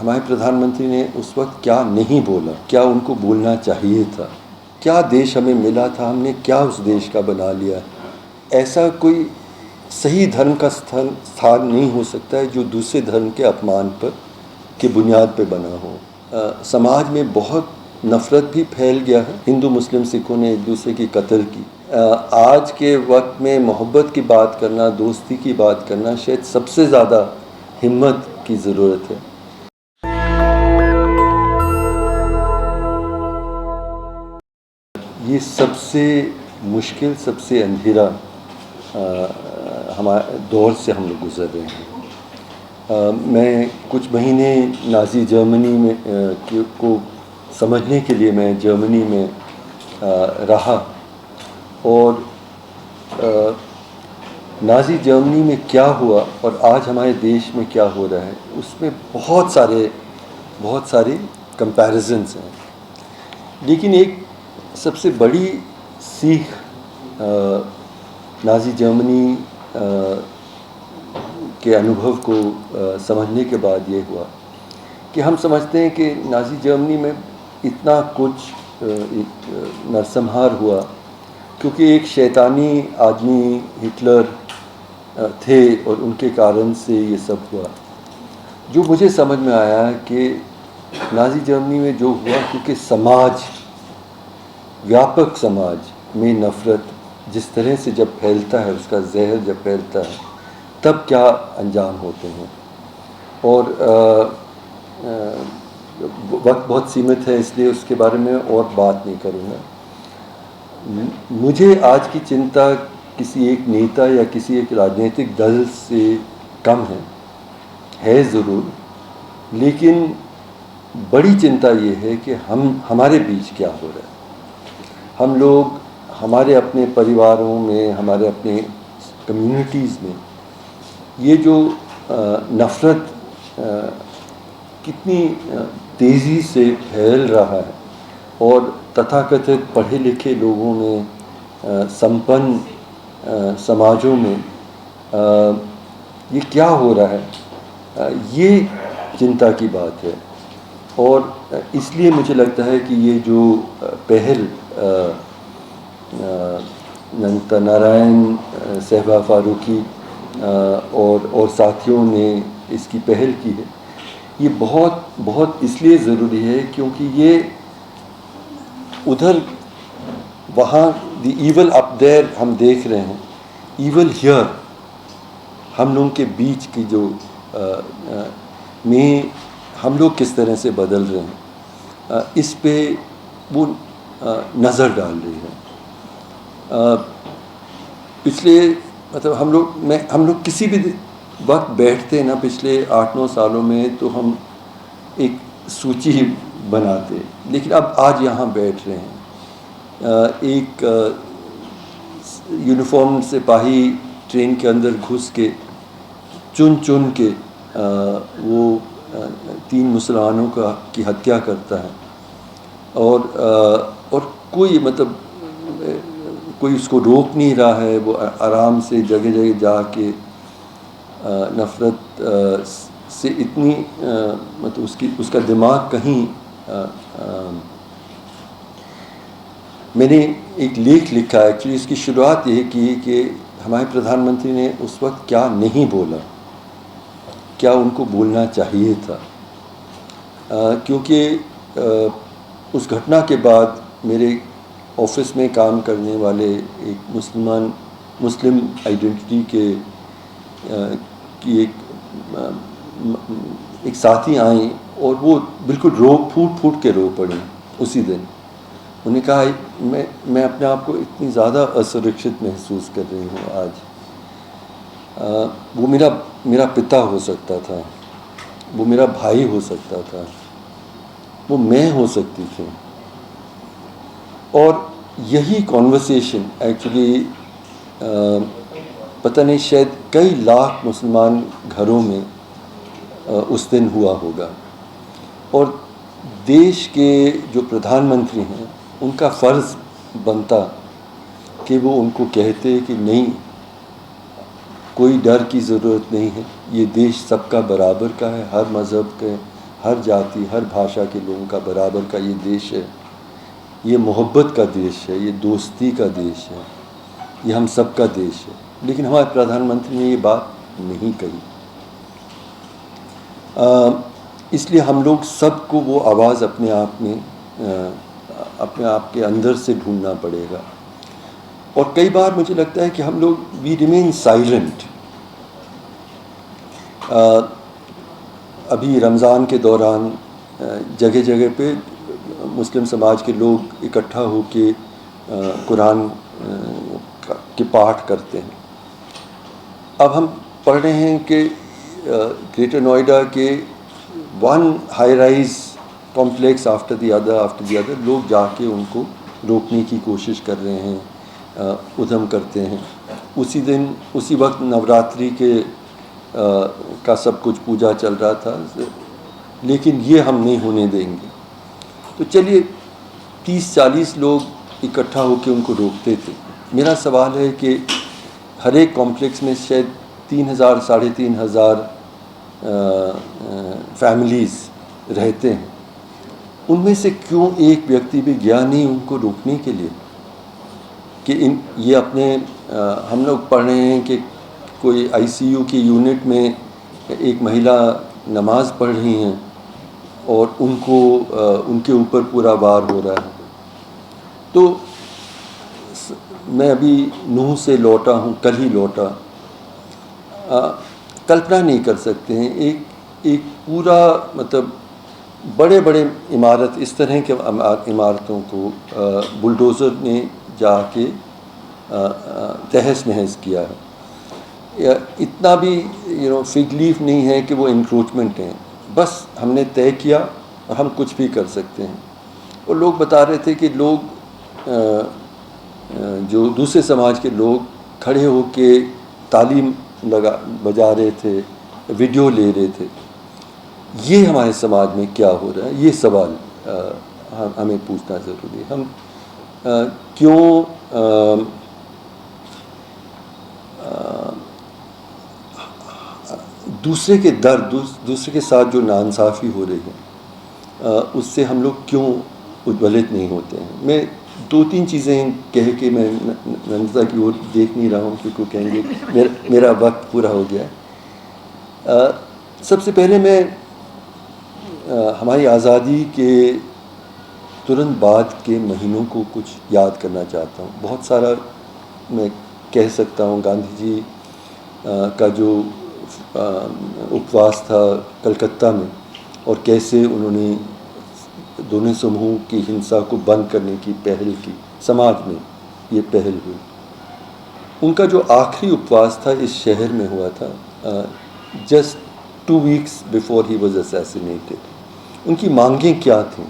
हमारे प्रधानमंत्री ने उस वक्त क्या नहीं बोला, क्या उनको बोलना चाहिए था, क्या देश हमें मिला था, हमने क्या उस देश का बना लिया। ऐसा कोई सही धर्म का स्थान नहीं हो सकता है जो दूसरे धर्म के अपमान पर की बुनियाद पर बना हो। समाज में बहुत नफ़रत भी फैल गया है। हिंदू मुस्लिम सिखों ने एक दूसरे की कत्ल की। आज के वक्त में मोहब्बत की बात करना, दोस्ती की बात करना शायद सबसे ज़्यादा हिम्मत की ज़रूरत है। ये सबसे मुश्किल, सबसे अंधेरा हमारे दौर से हम लोग गुज़र रहे हैं। मैं कुछ महीने नाज़ी जर्मनी में को समझने के लिए मैं जर्मनी में रहा और नाज़ी जर्मनी में क्या हुआ और आज हमारे देश में क्या हो रहा है, उसमें बहुत सारे कंपैरिजन्स हैं। लेकिन एक सबसे बड़ी सीख नाज़ी जर्मनी के अनुभव को समझने के बाद ये हुआ कि हम समझते हैं कि नाज़ी जर्मनी में इतना कुछ नरसंहार हुआ क्योंकि एक शैतानी आदमी हिटलर थे और उनके कारण से ये सब हुआ। जो मुझे समझ में आया कि नाज़ी जर्मनी में जो हुआ क्योंकि व्यापक समाज में नफ़रत जिस तरह से जब फैलता है, उसका जहर जब फैलता है, तब क्या अंजाम होते हैं। और वक्त बहुत सीमित है इसलिए उसके बारे में और बात नहीं करूँगा। मुझे आज की चिंता किसी एक नेता या किसी एक राजनीतिक दल से कम है ज़रूर, लेकिन बड़ी चिंता ये है कि हमारे बीच क्या हो रहा है। हम लोग हमारे अपने परिवारों में, हमारे अपने कम्युनिटीज़ में ये जो नफ़रत कितनी तेज़ी से फैल रहा है और तथाकथित पढ़े लिखे लोगों में, संपन्न समाजों में ये क्या हो रहा है, ये चिंता की बात है। और इसलिए मुझे लगता है कि ये जो पहल नारायण सहबा फारूकी और साथियों ने इसकी पहल की है, ये बहुत इसलिए ज़रूरी है क्योंकि ये उधर वहाँ द ईवल अप देयर हम देख रहे हैं, ईवल हियर हम लोगों के बीच की जो में हम लोग किस तरह से बदल रहे हैं, इस पे वो नज़र डाल रही है। पिछले मतलब हम लोग किसी भी वक्त बैठते हैं ना, पिछले 8-9 सालों में तो हम एक सूची बनाते, लेकिन अब आज यहाँ बैठ रहे हैं। एक यूनिफॉर्म सिपाही ट्रेन के अंदर घुस के चुन के वो 3 मुसलमानों की हत्या करता है और कोई मतलब कोई उसको रोक नहीं रहा है। वो आराम से जगह जगह जाके नफ़रत से इतनी मतलब उसका दिमाग कहीं मैंने एक लेख लिखा है, एक्चुअली इसकी शुरुआत ये की कि हमारे प्रधानमंत्री ने उस वक्त क्या नहीं बोला, क्या उनको बोलना चाहिए था। क्योंकि उस घटना के बाद मेरे ऑफिस में काम करने वाले एक मुस्लिम आइडेंटिटी की एक साथी आई और वो बिल्कुल फूट के रो पड़ी उसी दिन। उन्हें कहा मैं अपने आप को इतनी ज़्यादा असुरक्षित महसूस कर रही हूँ आज। वो मेरा पिता हो सकता था, वो मेरा भाई हो सकता था, वो मैं हो सकती थी। और यही कॉन्वर्सेशन एक्चुअली पता नहीं शायद कई लाख मुसलमान घरों में उस दिन हुआ होगा। और देश के जो प्रधानमंत्री हैं उनका फ़र्ज़ बनता कि वो उनको कहते कि नहीं, कोई डर की ज़रूरत नहीं है, ये देश सबका बराबर का है, हर मज़हब के हर जाति हर भाषा के लोगों का बराबर का ये देश है, ये मोहब्बत का देश है, ये दोस्ती का देश है, ये हम सब का देश है। लेकिन हमारे प्रधानमंत्री ने ये बात नहीं कही। इसलिए हम लोग सबको वो आवाज़ अपने आप में अपने आप के अंदर से ढूंढना पड़ेगा। और कई बार मुझे लगता है कि हम लोग वी रिमेन साइलेंट। अभी रमज़ान के दौरान जगह जगह पे मुस्लिम समाज के लोग इकट्ठा होके कुरान के पाठ करते हैं। अब हम पढ़ रहे हैं कि ग्रेटर नोएडा के one high rise complex after the other लोग जाके उनको रोकने की कोशिश कर रहे हैं, उधम करते हैं। उसी दिन उसी वक्त नवरात्रि के का सब कुछ पूजा चल रहा था, लेकिन ये हम नहीं होने देंगे। तो चलिए 30-40 लोग इकट्ठा होकर उनको रोकते थे। मेरा सवाल है कि हर एक कॉम्प्लेक्स में शायद 3,000 साढ़े 3,000 फैमिलीज़ रहते हैं। उनमें से क्यों एक व्यक्ति भी गया नहीं उनको रोकने के लिए कि ये अपने हम लोग पढ़ रहे हैं कि कोई आईसीयू की यूनिट में एक महिला नमाज़ पढ़ रही हैं और उनके ऊपर पूरा वार हो रहा है। तो मैं अभी नूह से लौटा हूँ, कल ही लौटा। कल्पना नहीं कर सकते हैं एक पूरा मतलब बड़े बड़े इमारत, इस तरह के इमारतों को बुलडोज़र ने जाके तहस नहस किया है। इतना भी फिग लीफ नहीं है कि वो इंक्रोचमेंट हैं। बस हमने तय किया और हम कुछ भी कर सकते हैं। और लोग बता रहे थे कि लोग जो दूसरे समाज के लोग खड़े होके तालीम बजा रहे थे, वीडियो ले रहे थे। ये हमारे समाज में क्या हो रहा है, ये सवाल हमें पूछना ज़रूरी है। हम क्यों दूसरे के दर्द, दूसरे के साथ जो नाइंसाफ़ी हो रही है उससे हम लोग क्यों उद्वेलित नहीं होते हैं। मैं 2-3 चीज़ें कह के मैं नंदिता की ओर देख नहीं रहा हूँ क्योंकि कहेंगे मेरा वक्त पूरा हो गया है। सबसे पहले मैं हमारी आज़ादी के तुरंत बाद के महीनों को कुछ याद करना चाहता हूँ। बहुत सारा मैं कह सकता हूँ। गांधी जी का जो उपवास था कलकत्ता में और कैसे उन्होंने दोनों समूह की हिंसा को बंद करने की पहल की, समाज में ये पहल हुई। उनका जो आखिरी उपवास था इस शहर में हुआ था just 2 weeks before he was assassinated. उनकी मांगें क्या थीं?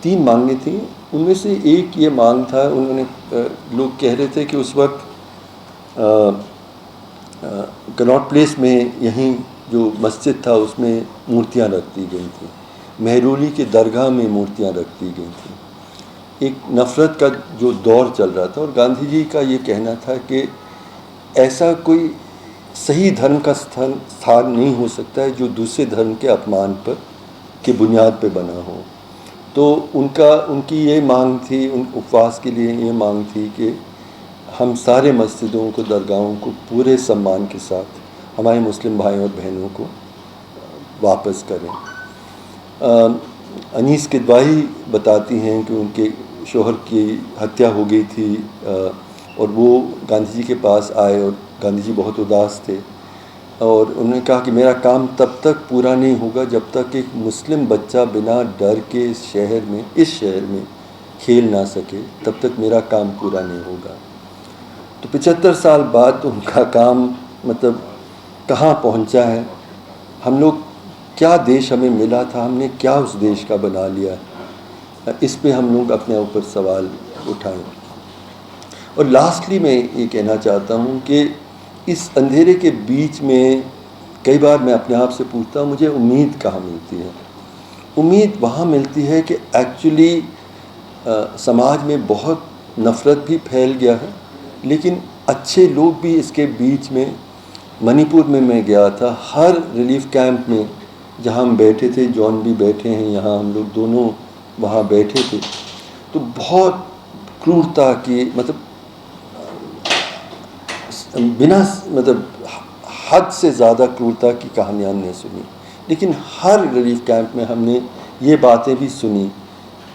3 मांगें थीं। उनमें से एक ये मांग था, उन्होंने लोग कह रहे थे कि उस वक्त कनॉट प्लेस में यहीं जो मस्जिद था उसमें मूर्तियां रख दी गई थी, मेहरौली के दरगाह में मूर्तियां रख दी गई थी। एक नफ़रत का जो दौर चल रहा था और गांधी जी का ये कहना था कि ऐसा कोई सही धर्म का स्थान नहीं हो सकता है जो दूसरे धर्म के अपमान पर के बुनियाद पे बना हो। तो उनकी ये मांग थी, उन उपवास के लिए ये मांग थी कि हम सारे मस्जिदों को, दरगाहों को पूरे सम्मान के साथ हमारे मुस्लिम भाइयों और बहनों को वापस करें। अनीस किदवाई बताती हैं कि उनके शोहर की हत्या हो गई थी और वो गांधी जी के पास आए और गांधी जी बहुत उदास थे और उन्होंने कहा कि मेरा काम तब तक पूरा नहीं होगा जब तक एक मुस्लिम बच्चा बिना डर के इस शहर में खेल ना सके, तब तक मेरा काम पूरा नहीं होगा। तो 75 साल बाद उनका काम मतलब कहाँ पहुँचा है। हम लोग क्या देश हमें मिला था, हमने क्या उस देश का बना लिया, इस पे हम लोग अपने ऊपर सवाल उठाएं। और लास्टली मैं ये कहना चाहता हूँ कि इस अंधेरे के बीच में कई बार मैं अपने आप से पूछता हूँ मुझे उम्मीद कहाँ मिलती है। उम्मीद वहाँ मिलती है कि एक्चुअली समाज में बहुत नफ़रत भी फैल गया है, लेकिन अच्छे लोग भी इसके बीच में मणिपुर में मैं गया था, हर रिलीफ कैंप में जहाँ हम बैठे थे, जॉन भी बैठे हैं यहाँ, हम लोग दोनों वहाँ बैठे थे, तो बहुत क्रूरता की, मतलब बिना मतलब हद से ज़्यादा क्रूरता की कहानियाँ हमने सुनी। लेकिन हर रिलीफ कैंप में हमने ये बातें भी सुनी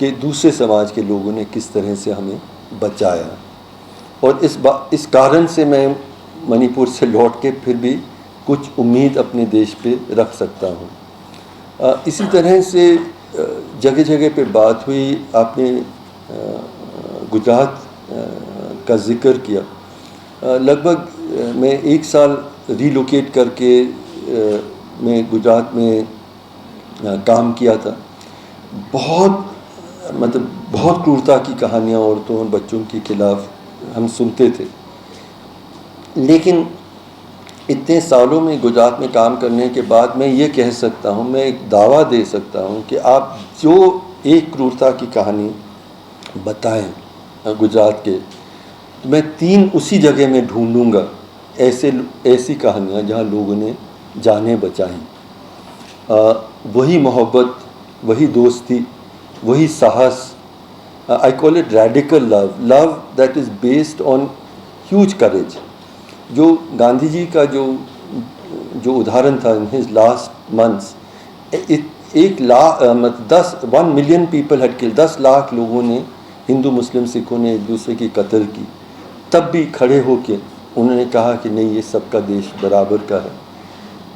कि दूसरे समाज के लोगों ने किस तरह से हमें बचाया। और इस कारण से मैं मणिपुर से लौट के फिर भी कुछ उम्मीद अपने देश पे रख सकता हूँ। इसी तरह से जगह जगह पे बात हुई, आपने गुजरात का जिक्र किया। लगभग मैं 1 साल रिलोकेट करके मैं गुजरात में काम किया था। बहुत क्रूरता की कहानियाँ औरतों और बच्चों के खिलाफ हम सुनते थे। लेकिन इतने सालों में गुजरात में काम करने के बाद मैं ये कह सकता हूँ, मैं एक दावा दे सकता हूँ कि आप जो एक क्रूरता की कहानी बताएं गुजरात के, तो मैं 3 उसी जगह में ढूंढूंगा ऐसी कहानियाँ जहाँ लोगों ने जानें बचाई। वही मोहब्बत, वही दोस्ती, वही साहस। I call it radical love that is based on huge courage. जो गांधी जी का जो उदाहरण था in his last months, 1 million people had killed, 10 lakh लोगों ने, हिंदू मुस्लिम सिखों ने एक दूसरे की कत्ल की, तब भी खड़े होकर उन्होंने कहा कि नहीं, ये सबका देश बराबर का है।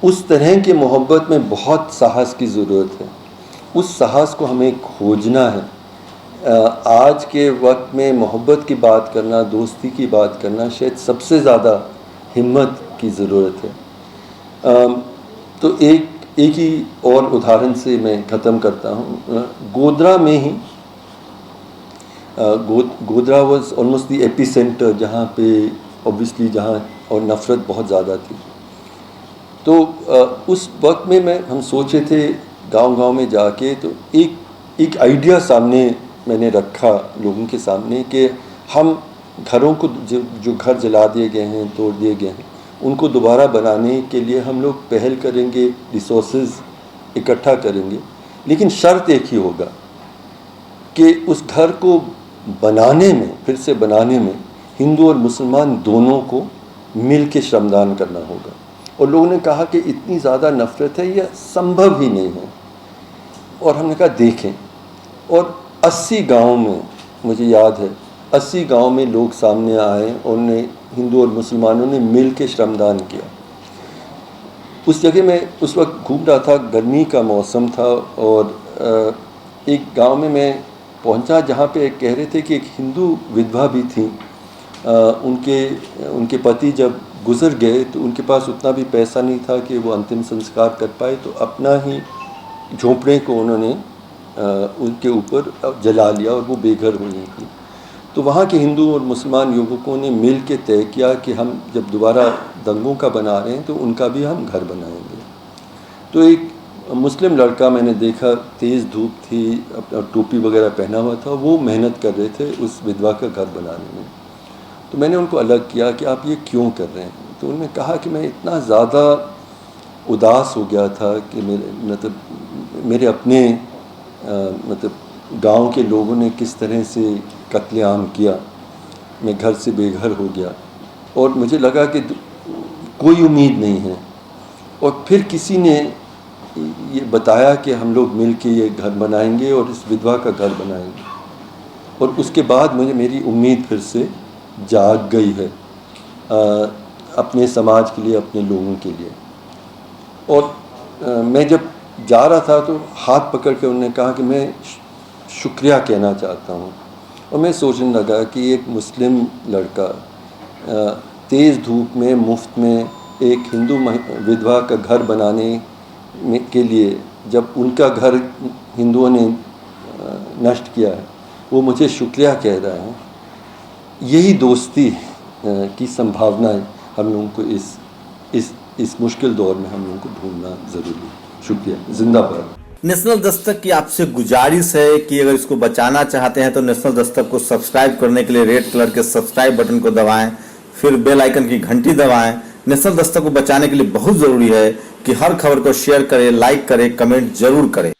उस तरह के मोहब्बत में बहुत साहस की ज़रूरत है। उस साहस को हमें खोजना है। आज के वक्त में मोहब्बत की बात करना, दोस्ती की बात करना शायद सबसे ज़्यादा हिम्मत की ज़रूरत है। तो एक ही और उदाहरण से मैं ख़त्म करता हूँ। गोधरा में ही, Godhra was almost the epicentre, जहाँ पे ऑब्वियसली जहाँ और नफ़रत बहुत ज़्यादा थी। तो उस वक्त में हम सोचे थे गांव-गांव में जाके, तो एक आइडिया सामने मैंने रखा लोगों के सामने कि हम घरों को, जो घर जला दिए गए हैं, तोड़ दिए गए हैं, उनको दोबारा बनाने के लिए हम लोग पहल करेंगे, रिसोर्सेज इकट्ठा करेंगे। लेकिन शर्त एक ही होगा कि उस घर को बनाने में, फिर से बनाने में, हिंदू और मुसलमान दोनों को मिल के श्रमदान करना होगा। और लोगों ने कहा कि इतनी ज़्यादा नफ़रत है, यह संभव ही नहीं है। और हमने कहा देखें, और 80 गाँव में, मुझे याद है 80 गांव में लोग सामने आए और उन्हें, हिंदू और मुसलमानों ने मिल के श्रमदान किया। उस जगह में उस वक्त घूम रहा था, गर्मी का मौसम था, और एक गांव में मैं पहुंचा जहां पे कह रहे थे कि एक हिंदू विधवा भी थी। उनके पति जब गुज़र गए तो उनके पास उतना भी पैसा नहीं था कि वो अंतिम संस्कार कर पाए, तो अपना ही झोंपड़े को उन्होंने उनके ऊपर जला लिया और वो बेघर हुई थी। तो वहाँ के हिंदू और मुसलमान युवकों ने मिल के तय किया कि हम जब दोबारा दंगों का बना रहे हैं तो उनका भी हम घर बनाएंगे। तो एक मुस्लिम लड़का मैंने देखा, तेज़ धूप थी, अपना टोपी वगैरह पहना हुआ था, वो मेहनत कर रहे थे उस विधवा का घर बनाने में। तो मैंने उनको अलग किया कि आप ये क्यों कर रहे हैं। तो उन्होंने कहा कि मैं इतना ज़्यादा उदास हो गया था कि मेरे अपने गांव के लोगों ने किस तरह से कत्लेआम किया, मैं घर से बेघर हो गया और मुझे लगा कि कोई उम्मीद नहीं है। और फिर किसी ने ये बताया कि हम लोग मिल के ये घर बनाएंगे और इस विधवा का घर बनाएंगे, और उसके बाद मेरी उम्मीद फिर से जाग गई है अपने समाज के लिए, अपने लोगों के लिए। और मैं जब जा रहा था तो हाथ पकड़ के उन्होंने कहा कि मैं शुक्रिया कहना चाहता हूँ। और मैं सोचने लगा कि एक मुस्लिम लड़का तेज़ धूप में मुफ्त में एक हिंदू विधवा का घर बनाने के लिए, जब उनका घर हिंदुओं ने नष्ट किया है, वो मुझे शुक्रिया कह रहा है। यही दोस्ती की संभावनाएं हम लोगों को इस मुश्किल दौर में हम लोगों को ढूंढना ज़रूरी है। शुक्रिया, जिंदाबाद। नेशनल दस्तक की आपसे गुजारिश है कि अगर इसको बचाना चाहते हैं तो नेशनल दस्तक को सब्सक्राइब करने के लिए रेड कलर के सब्सक्राइब बटन को दबाएं, फिर बेल आइकन की घंटी दबाएं। नेशनल दस्तक को बचाने के लिए बहुत जरूरी है कि हर खबर को शेयर करें, लाइक करें, कमेंट जरूर करें।